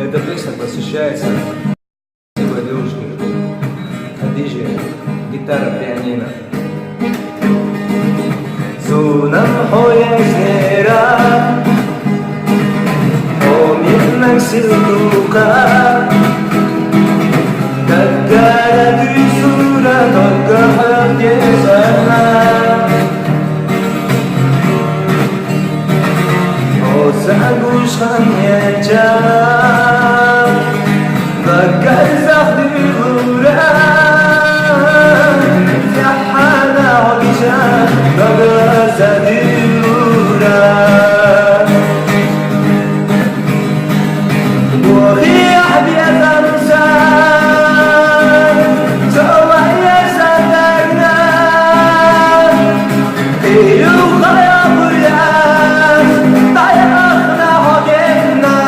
Эта песня посвящается красивой девушке Хадиже, гитара, пианино. Зунам hoyazera Omyetmek siltuka Gaggara dusura Gaggara gezana Osagush khanyeja Gaggar zakhdura Zahana odisha Gaggar zadura وخيح بيزمسان سوى يسدقنا خيو خيام الياس طيقنا حقنا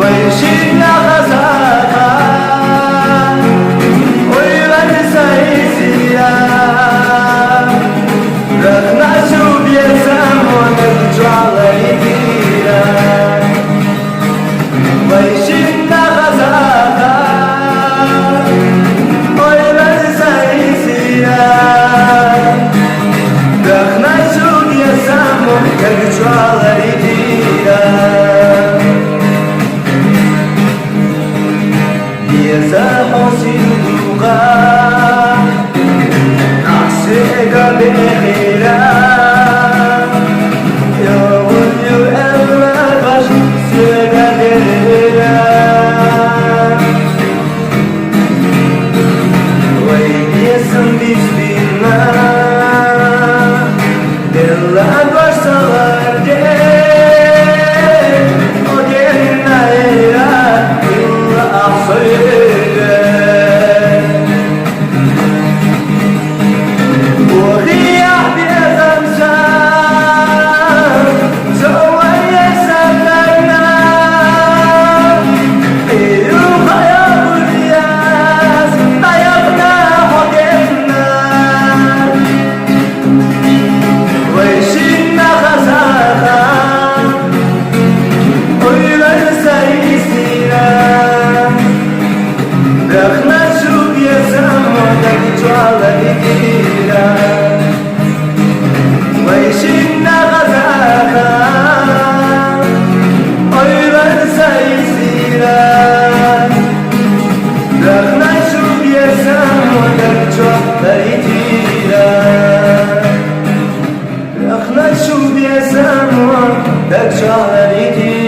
ويشينا غزاها ويغنسى يسيا رخنا شو بيزم ونرجو على يدينا ويشينا غزاها ويغنسى يسيا رخنا شو بيزم ونرجو على يدينا بيزم سيدوغا عسيقا بخيرا يوم يؤمن غش سيقا بخيرا ويبيسم بسبينا دلّا برسالر دين ودينا إيرا إلا أحصيرا وخيح بيزمسان سوى يسدقنا خيو خيام الياس طيقنا حقنا ويشينا غزاها ويغنسى يسيرا رخنا شو بيزم ونرجو على يدينا ويشينا غزاها ويغنسى يسيرا رخنا شو بيزم ونرجو على يدينا رخنا شو بيزم ونرجو على يدينا